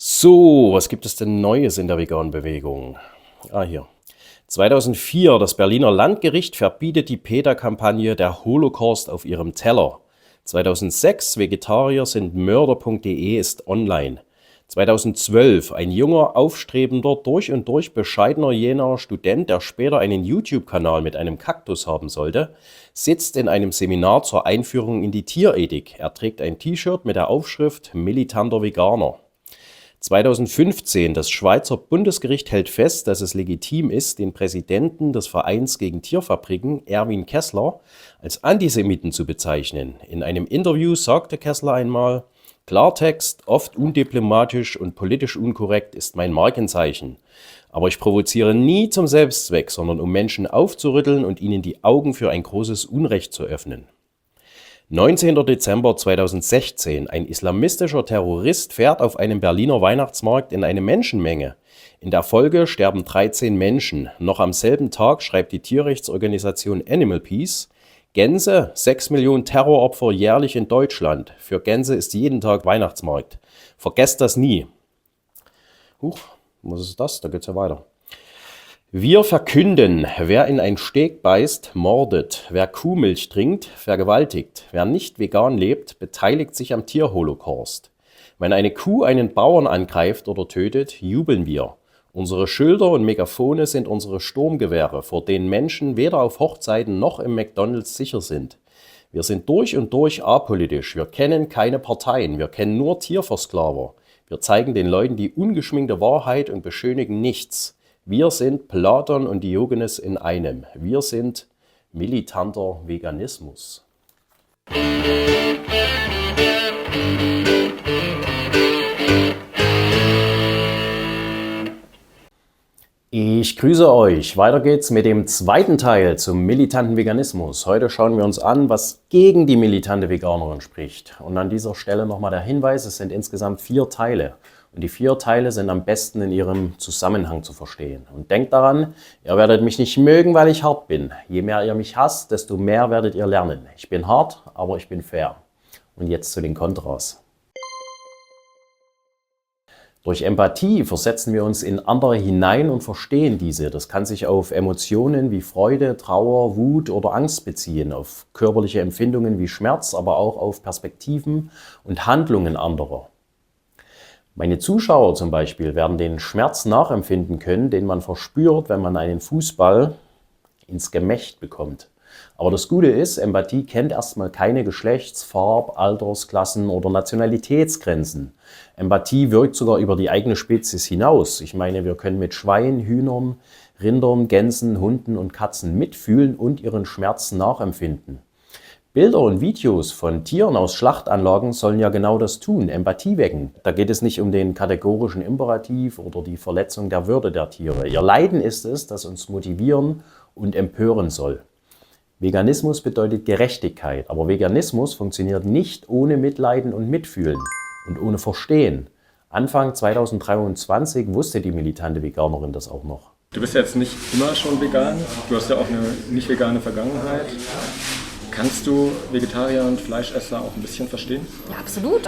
So, was gibt es denn Neues in der veganen Bewegung? Hier. 2004, das Berliner Landgericht verbietet die PETA-Kampagne Der Holocaust auf ihrem Teller. 2006, Vegetarier sind Mörder.de ist online. 2012, ein junger, aufstrebender, durch und durch bescheidener Jenaer Student, der später einen YouTube-Kanal mit einem Kaktus haben sollte, sitzt in einem Seminar zur Einführung in die Tierethik. Er trägt ein T-Shirt mit der Aufschrift Militanter Veganer. 2015, das Schweizer Bundesgericht hält fest, dass es legitim ist, den Präsidenten des Vereins gegen Tierfabriken, Erwin Kessler, als Antisemiten zu bezeichnen. In einem Interview sagte Kessler einmal: Klartext, oft undiplomatisch und politisch unkorrekt ist mein Markenzeichen. Aber ich provoziere nie zum Selbstzweck, sondern um Menschen aufzurütteln und ihnen die Augen für ein großes Unrecht zu öffnen. 19. Dezember 2016. Ein islamistischer Terrorist fährt auf einem Berliner Weihnachtsmarkt in eine Menschenmenge. In der Folge sterben 13 Menschen. Noch am selben Tag schreibt die Tierrechtsorganisation Animal Peace: Gänse, 6 Millionen Terroropfer jährlich in Deutschland. Für Gänse ist jeden Tag Weihnachtsmarkt. Vergesst das nie. Was ist das? Da geht's ja weiter. Wir verkünden, wer in ein Steak beißt, mordet. Wer Kuhmilch trinkt, vergewaltigt. Wer nicht vegan lebt, beteiligt sich am Tierholocaust. Wenn eine Kuh einen Bauern angreift oder tötet, jubeln wir. Unsere Schilder und Megafone sind unsere Sturmgewehre, vor denen Menschen weder auf Hochzeiten noch im McDonald's sicher sind. Wir sind durch und durch apolitisch. Wir kennen keine Parteien. Wir kennen nur Tierversklaver. Wir zeigen den Leuten die ungeschminkte Wahrheit und beschönigen nichts. Wir sind Platon und Diogenes in einem. Wir sind militanter Veganismus. Ich grüße euch. Weiter geht's mit dem zweiten Teil zum militanten Veganismus. Heute schauen wir uns an, was gegen die militante Veganerin spricht. Und an dieser Stelle nochmal der Hinweis: Es sind insgesamt 4 Teile. Und die 4 Teile sind am besten in ihrem Zusammenhang zu verstehen. Und denkt daran, ihr werdet mich nicht mögen, weil ich hart bin. Je mehr ihr mich hasst, desto mehr werdet ihr lernen. Ich bin hart, aber ich bin fair. Und jetzt zu den Kontras. Durch Empathie versetzen wir uns in andere hinein und verstehen diese. Das kann sich auf Emotionen wie Freude, Trauer, Wut oder Angst beziehen, auf körperliche Empfindungen wie Schmerz, aber auch auf Perspektiven und Handlungen anderer. Meine Zuschauer zum Beispiel werden den Schmerz nachempfinden können, den man verspürt, wenn man einen Fußball ins Gemächt bekommt. Aber das Gute ist, Empathie kennt erstmal keine Geschlechts-, Farb-, Alters-, Klassen- oder Nationalitätsgrenzen. Empathie wirkt sogar über die eigene Spezies hinaus. Ich meine, wir können mit Schweinen, Hühnern, Rindern, Gänsen, Hunden und Katzen mitfühlen und ihren Schmerz nachempfinden. Bilder und Videos von Tieren aus Schlachtanlagen sollen ja genau das tun, Empathie wecken. Da geht es nicht um den kategorischen Imperativ oder die Verletzung der Würde der Tiere. Ihr Leiden ist es, das uns motivieren und empören soll. Veganismus bedeutet Gerechtigkeit, aber Veganismus funktioniert nicht ohne Mitleiden und Mitfühlen und ohne Verstehen. Anfang 2023 wusste die militante Veganerin das auch noch. Du bist jetzt nicht immer schon vegan, du hast ja auch eine nicht vegane Vergangenheit. Kannst du Vegetarier und Fleischesser auch ein bisschen verstehen? Ja, absolut.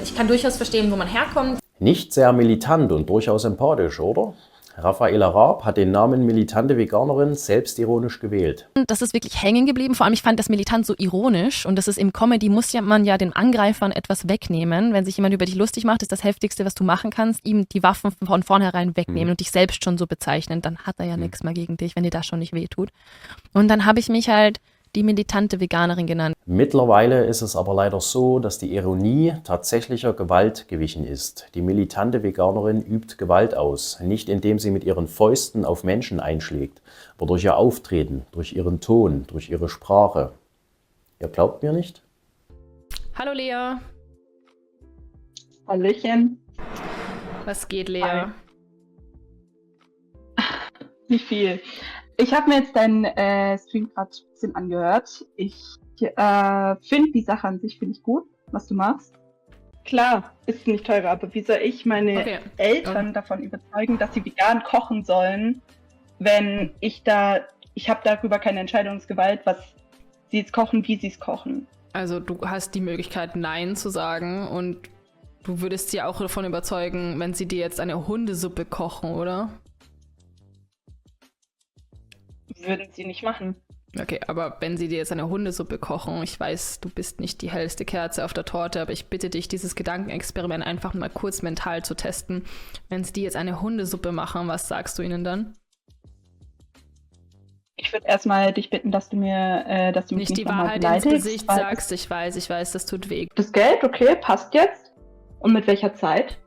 Ich kann durchaus verstehen, wo man herkommt. Nicht sehr militant und durchaus empathisch, oder? Raffaela Raab hat den Namen militante Veganerin selbstironisch gewählt. Das ist wirklich hängen geblieben. Vor allem, ich fand das militant so ironisch. Und das ist im Comedy, muss ja man ja den Angreifern etwas wegnehmen. Wenn sich jemand über dich lustig macht, ist das Heftigste, was du machen kannst, ihm die Waffen von vornherein wegnehmen und dich selbst schon so bezeichnen. Dann hat er ja nichts mehr gegen dich, wenn dir das schon nicht wehtut. Und dann habe ich mich halt die militante Veganerin genannt. Mittlerweile ist es aber leider so, dass die Ironie tatsächlicher Gewalt gewichen ist. Die militante Veganerin übt Gewalt aus, nicht indem sie mit ihren Fäusten auf Menschen einschlägt, aber durch ihr Auftreten, durch ihren Ton, durch ihre Sprache. Ihr glaubt mir nicht? Hallo Lea. Hallöchen. Was geht, Lea? Hi. Wie viel? Ich habe mir jetzt deinen Stream gerade ein bisschen angehört. Ich finde die Sache an sich finde ich gut, was du machst. Klar, ist nicht teurer, aber wie soll ich meine Eltern davon überzeugen, dass sie vegan kochen sollen, wenn ich habe darüber keine Entscheidungsgewalt, was sie jetzt kochen, wie sie es kochen. Also du hast die Möglichkeit, Nein zu sagen und Du würdest sie auch davon überzeugen, wenn sie dir jetzt eine Hundesuppe kochen, oder? Würden sie nicht machen. Okay, aber wenn sie dir jetzt eine Hundesuppe kochen, ich weiß, du bist nicht die hellste Kerze auf der Torte, aber ich bitte dich, dieses Gedankenexperiment einfach mal kurz mental zu testen. Wenn sie dir jetzt eine Hundesuppe machen, was sagst du ihnen dann? Ich würde erstmal dich bitten, dass du mich Nicht die noch mal Wahrheit ins beleidigst, Gesicht weil sagst, ich weiß, das tut weh. das Geld, okay, passt jetzt. Und mit welcher Zeit?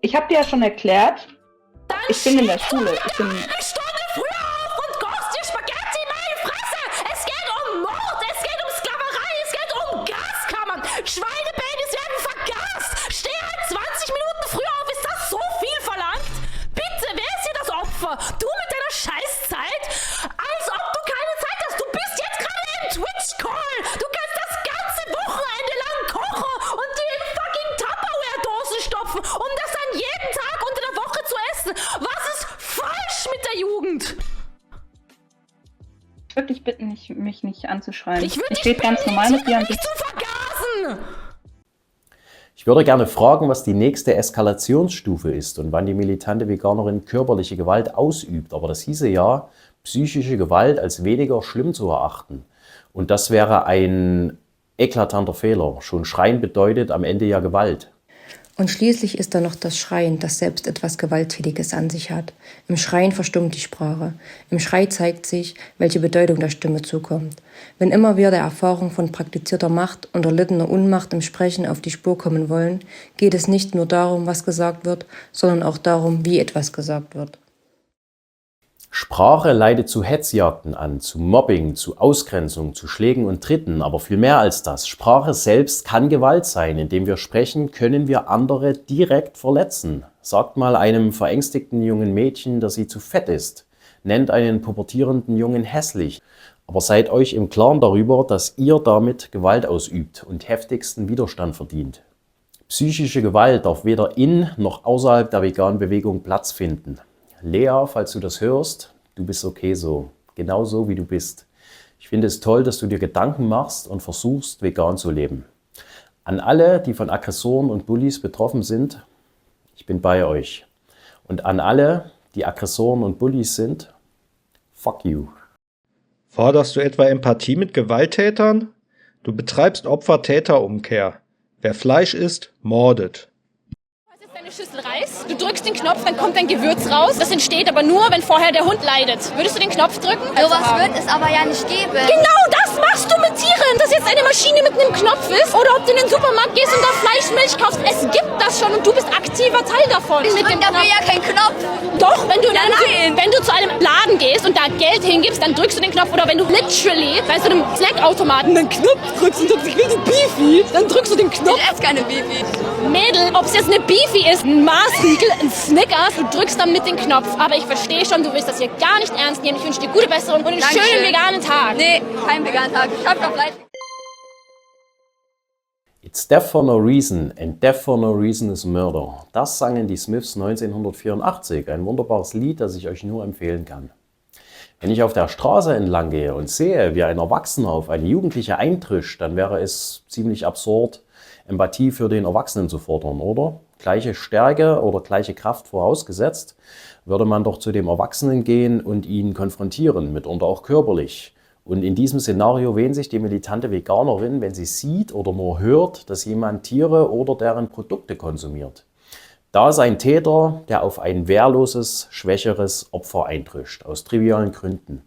Ich habe dir ja schon erklärt, ich bin in der Schule. Ich bin Eine Stunde früher auf und kochst dir Spaghetti in meine Fresse! Es geht um Mord, es geht um Sklaverei, es geht um Gaskammern! Schweinebabys werden vergast! Steh halt 20 Minuten früher auf, ist das so viel verlangt? Bitte, wer ist hier das Opfer? Du mit deiner Scheißzeit? Als ob du keine Zeit hast! Du bist jetzt gerade im Twitch-Call! Du kannst das ganze Wochenende lang kochen und dir in fucking Tupperware-Dosen stopfen, um das dann jeden Tag unter der Woche zu essen! Was ist falsch mit der Jugend? wirklich bitten, mich nicht anzuschreien. Ich würde dich rede ganz normal mit dir und nicht zu vergasen! Ich würde gerne fragen, was die nächste Eskalationsstufe ist und wann die militante Veganerin körperliche Gewalt ausübt. Aber das hieße ja, psychische Gewalt als weniger schlimm zu erachten. Und das wäre ein eklatanter Fehler. Schon Schreien bedeutet am Ende ja Gewalt. Und schließlich ist da noch das Schreien, das selbst etwas Gewalttätiges an sich hat. Im Schreien verstummt die Sprache. Im Schrei zeigt sich, welche Bedeutung der Stimme zukommt. Wenn immer wir der Erfahrung von praktizierter Macht und erlittener Unmacht im Sprechen auf die Spur kommen wollen, geht es nicht nur darum, was gesagt wird, sondern auch darum, wie etwas gesagt wird. Sprache leitet zu Hetzjagden an, zu Mobbing, zu Ausgrenzung, zu Schlägen und Tritten, aber viel mehr als das. Sprache selbst kann Gewalt sein. Indem wir sprechen, können wir andere direkt verletzen. Sagt mal einem verängstigten jungen Mädchen, dass sie zu fett ist. Nennt einen pubertierenden Jungen hässlich. Aber seid euch im Klaren darüber, dass ihr damit Gewalt ausübt und heftigsten Widerstand verdient. Psychische Gewalt darf weder in noch außerhalb der veganen Bewegung Platz finden. Lea, falls du das hörst, du bist okay so. Genau so, wie du bist. Ich finde es toll, dass du dir Gedanken machst und versuchst, vegan zu leben. An alle, die von Aggressoren und Bullies betroffen sind, ich bin bei euch. Und an alle, die Aggressoren und Bullies sind, fuck you. Forderst du etwa Empathie mit Gewalttätern? Du betreibst Opfer-Täter-Umkehr. Wer Fleisch isst, mordet. Eine Schüssel Reis, du drückst den Knopf, dann kommt ein Gewürz raus. Das entsteht aber nur, wenn vorher der Hund leidet. Würdest du den Knopf drücken? Sowas wird es aber ja nicht geben. Genau das machst du mit Tieren, dass jetzt eine Maschine mit einem Knopf ist oder ob du in den Supermarkt gehst und da Fleischmilch kaufst. Es gibt das schon und du bist aktiver Teil davon. Ich drück dafür ja keinen Knopf. Doch, wenn du zu einem Laden gehst und da Geld hingibst, dann drückst du den Knopf. Oder wenn du literally bei so einem Snackautomaten einen Knopf drückst und sagst, ich will die Beefy, dann drückst du den Knopf. Ich esse keine Beefy. Mädel, ob es jetzt eine Beefy ist, ein Maßriegel, ein Snickers, du drückst dann mit den Knopf. Aber ich verstehe schon, du willst das hier gar nicht ernst nehmen. Ich wünsche dir gute Besserung und einen schönen veganen Tag. Nee, kein veganen Tag. Ich hab doch Fleisch. It's death for no reason and death for no reason is murder. Das sangen die Smiths 1984. Ein wunderbares Lied, das ich euch nur empfehlen kann. Wenn ich auf der Straße entlang gehe und sehe, wie ein Erwachsener auf eine Jugendliche eintrischt, dann wäre es ziemlich absurd, Empathie für den Erwachsenen zu fordern, oder? Gleiche Stärke oder gleiche Kraft vorausgesetzt, würde man doch zu dem Erwachsenen gehen und ihn konfrontieren, mitunter auch körperlich. Und in diesem Szenario wähnt sich die militante Veganerin, wenn sie sieht oder nur hört, dass jemand Tiere oder deren Produkte konsumiert. Da ist ein Täter, der auf ein wehrloses, schwächeres Opfer eintrischt, aus trivialen Gründen.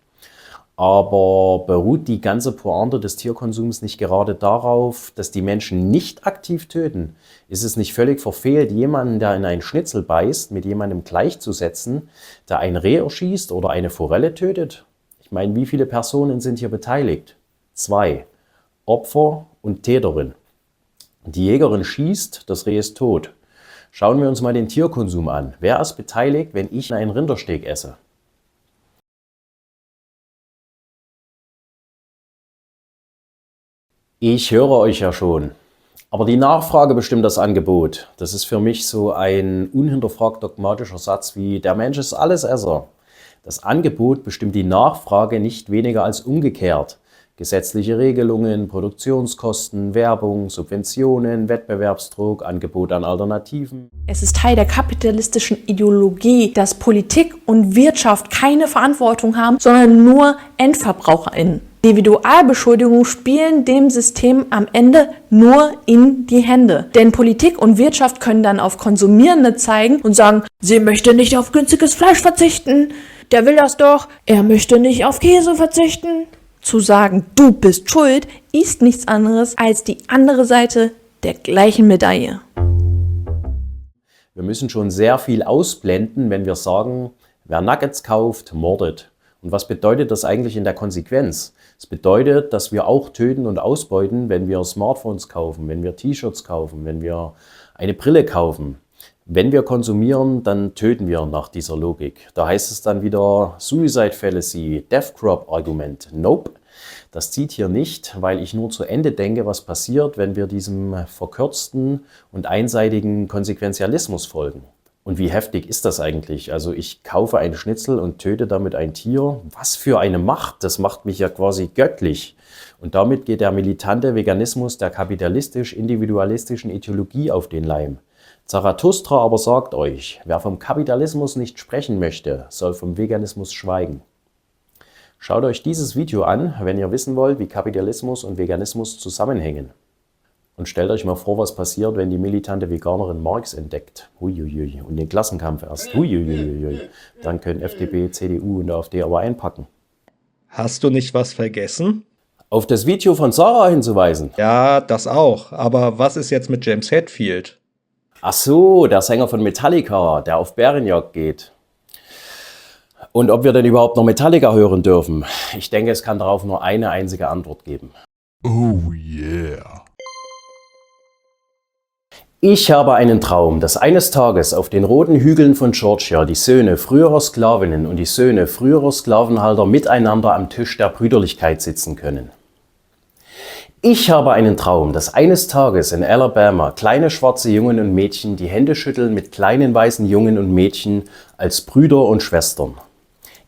Aber beruht die ganze Pointe des Tierkonsums nicht gerade darauf, dass die Menschen nicht aktiv töten? Ist es nicht völlig verfehlt, jemanden, der in einen Schnitzel beißt, mit jemandem gleichzusetzen, der ein Reh erschießt oder eine Forelle tötet? Ich meine, wie viele Personen sind hier beteiligt? 2. Opfer und Täterin. Die Jägerin schießt, das Reh ist tot. Schauen wir uns mal den Tierkonsum an. Wer ist beteiligt, wenn ich einen Rindersteak esse? Ich höre euch ja schon. Aber die Nachfrage bestimmt das Angebot. Das ist für mich so ein unhinterfragt dogmatischer Satz wie der Mensch ist Allesesser. Das Angebot bestimmt die Nachfrage nicht weniger als umgekehrt. Gesetzliche Regelungen, Produktionskosten, Werbung, Subventionen, Wettbewerbsdruck, Angebot an Alternativen. Es ist Teil der kapitalistischen Ideologie, dass Politik und Wirtschaft keine Verantwortung haben, sondern nur EndverbraucherInnen. Individualbeschuldigungen spielen dem System am Ende nur in die Hände. Denn Politik und Wirtschaft können dann auf Konsumierende zeigen und sagen, sie möchte nicht auf günstiges Fleisch verzichten, der will das doch, er möchte nicht auf Käse verzichten. Zu sagen, du bist schuld, ist nichts anderes als die andere Seite der gleichen Medaille. Wir müssen schon sehr viel ausblenden, wenn wir sagen, wer Nuggets kauft, mordet. Und was bedeutet das eigentlich in der Konsequenz? Es bedeutet, dass wir auch töten und ausbeuten, wenn wir Smartphones kaufen, wenn wir T-Shirts kaufen, wenn wir eine Brille kaufen. Wenn wir konsumieren, dann töten wir nach dieser Logik. Da heißt es dann wieder Suicide Fallacy, Death Crop Argument. Nope, das zieht hier nicht, weil ich nur zu Ende denke, was passiert, wenn wir diesem verkürzten und einseitigen Konsequenzialismus folgen. Und wie heftig ist das eigentlich? Also ich kaufe einen Schnitzel und töte damit ein Tier. Was für eine Macht, das macht mich ja quasi göttlich. Und damit geht der militante Veganismus der kapitalistisch-individualistischen Ideologie auf den Leim. Zarathustra aber sagt euch, wer vom Kapitalismus nicht sprechen möchte, soll vom Veganismus schweigen. Schaut euch dieses Video an, wenn ihr wissen wollt, wie Kapitalismus und Veganismus zusammenhängen. Und stellt euch mal vor, was passiert, wenn die militante Veganerin Marx entdeckt. Huiuiui. Und den Klassenkampf erst. Huiuiui. Dann können FDP, CDU und AfD aber einpacken. Hast du nicht was vergessen? Auf das Video von Sarah hinzuweisen. Ja, das auch. Aber was ist jetzt mit James Hetfield? Ach so, der Sänger von Metallica, der auf Bärenjagd geht. Und ob wir denn überhaupt noch Metallica hören dürfen? Ich denke, es kann darauf nur eine einzige Antwort geben. Oh yeah. Ich habe einen Traum, dass eines Tages auf den roten Hügeln von Georgia die Söhne früherer Sklavinnen und die Söhne früherer Sklavenhalter miteinander am Tisch der Brüderlichkeit sitzen können. Ich habe einen Traum, dass eines Tages in Alabama kleine schwarze Jungen und Mädchen die Hände schütteln mit kleinen weißen Jungen und Mädchen als Brüder und Schwestern.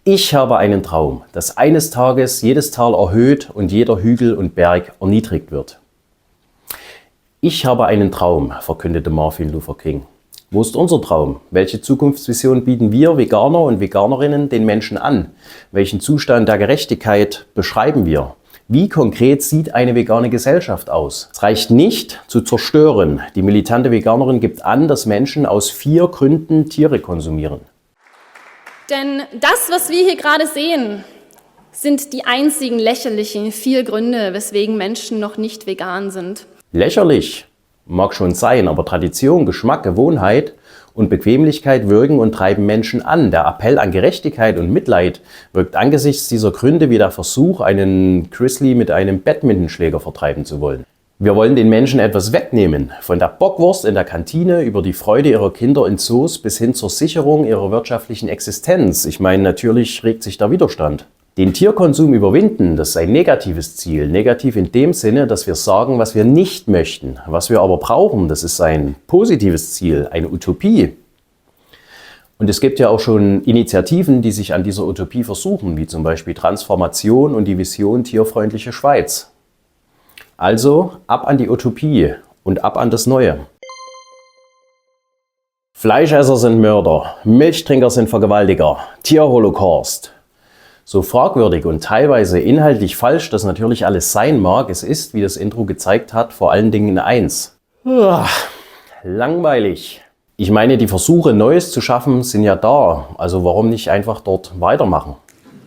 Ich habe einen Traum, dass eines Tages jedes Tal erhöht und jeder Hügel und Berg erniedrigt wird. Ich habe einen Traum, verkündete Martin Luther King. Wo ist unser Traum? Welche Zukunftsvision bieten wir Veganer und Veganerinnen den Menschen an? Welchen Zustand der Gerechtigkeit beschreiben wir? Wie konkret sieht eine vegane Gesellschaft aus? Es reicht nicht zu zerstören. Die militante Veganerin gibt an, dass Menschen aus 4 Gründen Tiere konsumieren. Denn das, was wir hier gerade sehen, sind die einzigen lächerlichen 4 Gründe, weswegen Menschen noch nicht vegan sind. Lächerlich mag schon sein, aber Tradition, Geschmack, Gewohnheit und Bequemlichkeit wirken und treiben Menschen an. Der Appell an Gerechtigkeit und Mitleid wirkt angesichts dieser Gründe wie der Versuch, einen Grizzly mit einem Badmintonschläger vertreiben zu wollen. Wir wollen den Menschen etwas wegnehmen. Von der Bockwurst in der Kantine über die Freude ihrer Kinder in Zoos bis hin zur Sicherung ihrer wirtschaftlichen Existenz. Ich meine, natürlich regt sich der Widerstand. Den Tierkonsum überwinden, das ist ein negatives Ziel. Negativ in dem Sinne, dass wir sagen, was wir nicht möchten. Was wir aber brauchen, das ist ein positives Ziel, eine Utopie. Und es gibt ja auch schon Initiativen, die sich an dieser Utopie versuchen, wie zum Beispiel Transformation und die Vision Tierfreundliche Schweiz. Also ab an die Utopie und ab an das Neue. Fleischesser sind Mörder, Milchtrinker sind Vergewaltiger, Tierholocaust. So fragwürdig und teilweise inhaltlich falsch das natürlich alles sein mag, es ist, wie das Intro gezeigt hat, vor allen Dingen eins. Langweilig. Ich meine, die Versuche, Neues zu schaffen, sind ja da. Also warum nicht einfach dort weitermachen?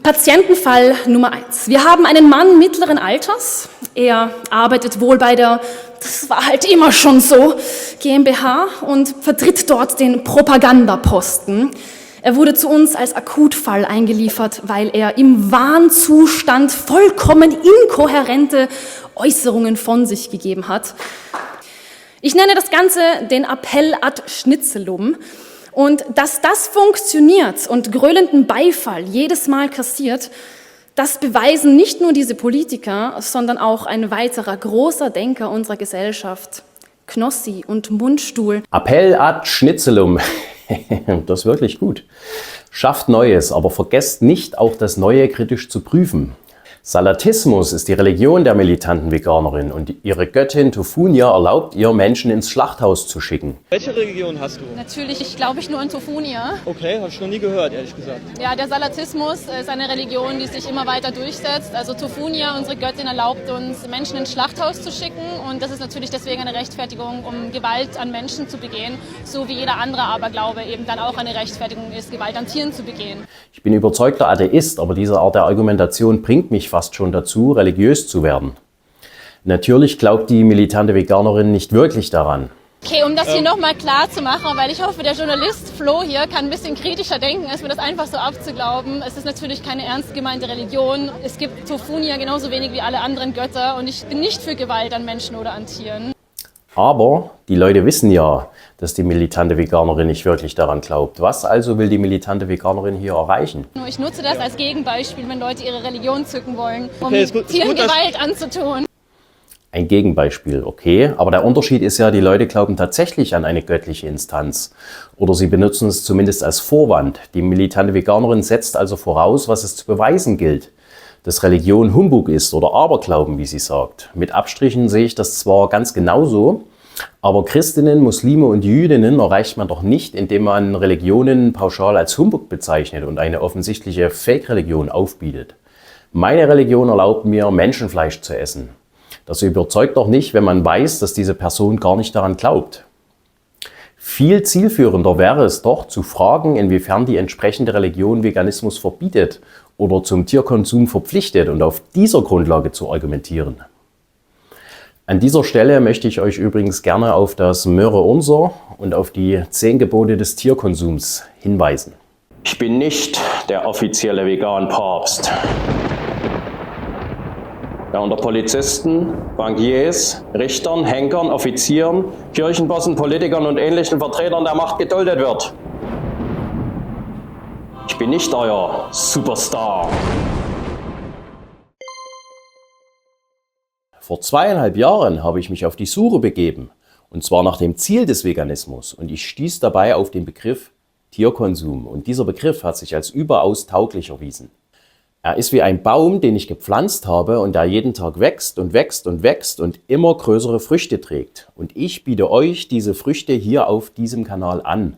Patientenfall Nummer 1. Wir haben einen Mann mittleren Alters. Er arbeitet wohl bei der, das war halt immer schon so, GmbH und vertritt dort den Propagandaposten. Er wurde zu uns als Akutfall eingeliefert, weil er im Wahnzustand vollkommen inkohärente Äußerungen von sich gegeben hat. Ich nenne das Ganze den Appell ad Schnitzelum. Und dass das funktioniert und gröhlenden Beifall jedes Mal kassiert, das beweisen nicht nur diese Politiker, sondern auch ein weiterer großer Denker unserer Gesellschaft, Knossi und Mundstuhl. Appell ad Schnitzelum. Das ist wirklich gut. Schafft Neues, aber vergesst nicht, auch das Neue kritisch zu prüfen. Salatismus ist die Religion der militanten Veganerin und ihre Göttin Tofunia erlaubt ihr, Menschen ins Schlachthaus zu schicken. Welche Religion hast du? Natürlich glaube ich nur an Tofunia. Okay, habe ich noch nie gehört, ehrlich gesagt. Ja, der Salatismus ist eine Religion, die sich immer weiter durchsetzt. Also Tofunia, unsere Göttin, erlaubt uns, Menschen ins Schlachthaus zu schicken. Und das ist natürlich deswegen eine Rechtfertigung, um Gewalt an Menschen zu begehen. So wie jeder andere Aberglaube eben dann auch eine Rechtfertigung ist, Gewalt an Tieren zu begehen. Ich bin überzeugter Atheist, aber diese Art der Argumentation bringt mich fast schon dazu, religiös zu werden. Natürlich glaubt die militante Veganerin nicht wirklich daran. Okay, um das hier nochmal klar zu machen, weil ich hoffe, der Journalist Flo hier kann ein bisschen kritischer denken, als mir das einfach so abzuglauben. Es ist natürlich keine ernst gemeinte Religion. Es gibt Tofunia genauso wenig wie alle anderen Götter und ich bin nicht für Gewalt an Menschen oder an Tieren. Aber die Leute wissen ja, dass die militante Veganerin nicht wirklich daran glaubt. Was also will die militante Veganerin hier erreichen? Ich nutze das als Gegenbeispiel, wenn Leute ihre Religion zücken wollen, um Okay, ist gut, Tieren Gewalt anzutun. Ein Gegenbeispiel, okay. Aber der Unterschied ist ja, die Leute glauben tatsächlich an eine göttliche Instanz. Oder sie benutzen es zumindest als Vorwand. Die militante Veganerin setzt also voraus, was es zu beweisen gilt. Dass Religion Humbug ist oder Aberglauben, wie sie sagt. Mit Abstrichen sehe ich das zwar ganz genauso, aber Christinnen, Muslime und Jüdinnen erreicht man doch nicht, indem man Religionen pauschal als Humbug bezeichnet und eine offensichtliche Fake-Religion aufbietet. Meine Religion erlaubt mir, Menschenfleisch zu essen. Das überzeugt doch nicht, wenn man weiß, dass diese Person gar nicht daran glaubt. Viel zielführender wäre es doch, zu fragen, inwiefern die entsprechende Religion Veganismus verbietet oder zum Tierkonsum verpflichtet und auf dieser Grundlage zu argumentieren. An dieser Stelle möchte ich euch übrigens gerne auf das Möhre Unser und auf die 10 Gebote des Tierkonsums hinweisen. Ich bin nicht der offizielle Vegan-Papst. Ja, unter Polizisten, Bankiers, Richtern, Henkern, Offizieren, Kirchenbossen, Politikern und ähnlichen Vertretern der Macht geduldet wird. Ich bin nicht euer Superstar. Vor 2,5 Jahren habe ich mich auf die Suche begeben, und zwar nach dem Ziel des Veganismus, und ich stieß dabei auf den Begriff Tierkonsum, und dieser Begriff hat sich als überaus tauglich erwiesen. Er ist wie ein Baum, den ich gepflanzt habe und der jeden Tag wächst und wächst und wächst und immer größere Früchte trägt. Und ich biete euch diese Früchte hier auf diesem Kanal an.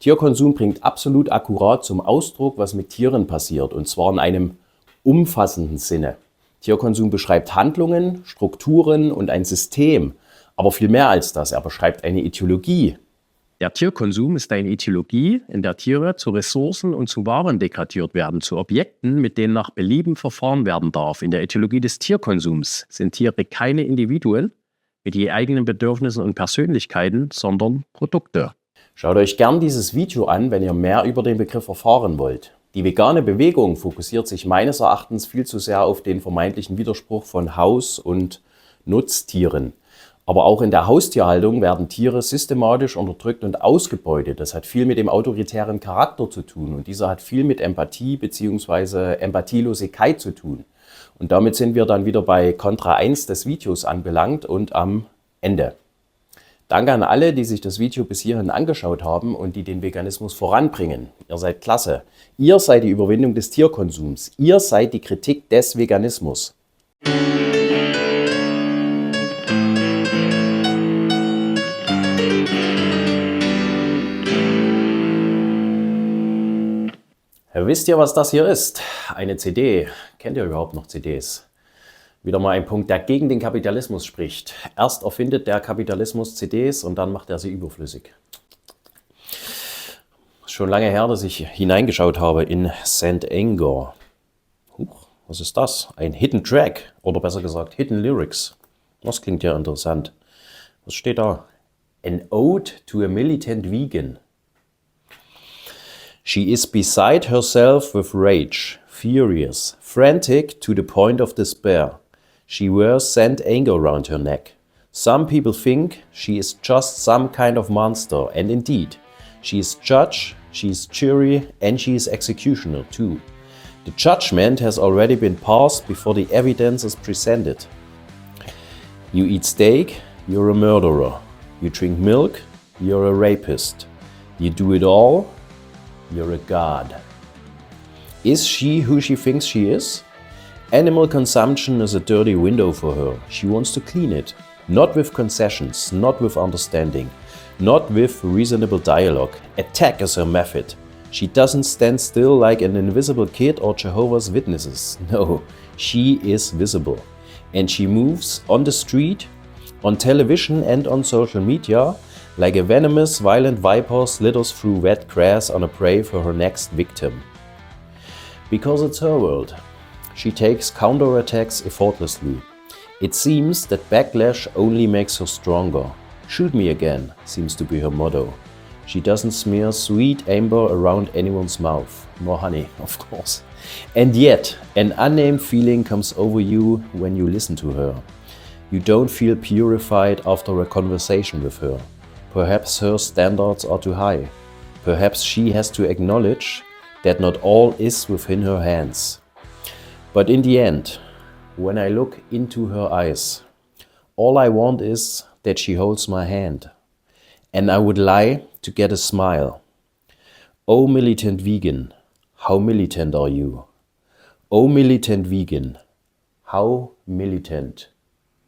Tierkonsum bringt absolut akkurat zum Ausdruck, was mit Tieren passiert, und zwar in einem umfassenden Sinne. Tierkonsum beschreibt Handlungen, Strukturen und ein System, aber viel mehr als das, er beschreibt eine Ideologie. Der Tierkonsum ist eine Ideologie, in der Tiere zu Ressourcen und zu Waren degradiert werden, zu Objekten, mit denen nach Belieben verfahren werden darf. In der Ideologie des Tierkonsums sind Tiere keine Individuen mit je eigenen Bedürfnissen und Persönlichkeiten, sondern Produkte. Schaut euch gern dieses Video an, wenn ihr mehr über den Begriff erfahren wollt. Die vegane Bewegung fokussiert sich meines Erachtens viel zu sehr auf den vermeintlichen Widerspruch von Haus- und Nutztieren. Aber auch in der Haustierhaltung werden Tiere systematisch unterdrückt und ausgebeutet. Das hat viel mit dem autoritären Charakter zu tun und dieser hat viel mit Empathie bzw. Empathielosigkeit zu tun. Und damit sind wir dann wieder bei Kontra 1 des Videos anbelangt und am Ende. Danke an alle, die sich das Video bis hierhin angeschaut haben und die den Veganismus voranbringen. Ihr seid klasse. Ihr seid die Überwindung des Tierkonsums. Ihr seid die Kritik des Veganismus. Wisst ihr, was das hier ist? Eine CD. Kennt ihr überhaupt noch CDs? Wieder mal ein Punkt, der gegen den Kapitalismus spricht. Erst erfindet der Kapitalismus CDs und dann macht er sie überflüssig. Schon lange her, dass ich hineingeschaut habe in St. Anger. Huch, was ist das? Ein Hidden Track oder besser gesagt Hidden Lyrics. Das klingt ja interessant. Was steht da? An Ode to a Militant Vegan. She is beside herself with rage, furious, frantic to the point of despair. She wears St. Anger around her neck. Some people think she is just some kind of monster, and indeed, she is judge, she is jury, and she is executioner too. The judgment has already been passed before the evidence is presented. You eat steak, you're a murderer. You drink milk, you're a rapist. You do it all, you're a god. Is she who she thinks she is? Animal consumption is a dirty window for her. She wants to clean it. Not with concessions, not with understanding, not with reasonable dialogue. Attack is her method. She doesn't stand still like an invisible kid or Jehovah's Witnesses. No, she is visible. And she moves on the street, on television and on social media like a venomous, violent viper slithers through wet grass on a prey for her next victim. Because it's her world. She takes counterattacks effortlessly. It seems that backlash only makes her stronger. Shoot me again seems to be her motto. She doesn't smear sweet amber around anyone's mouth. More honey, of course. And yet, an unnamed feeling comes over you when you listen to her. You don't feel purified after a conversation with her. Perhaps her standards are too high. Perhaps she has to acknowledge that not all is within her hands. But in the end, when I look into her eyes, all I want is that she holds my hand. And I would lie to get a smile. Oh, militant vegan, how militant are you? Oh, militant vegan, how militant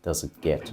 does it get?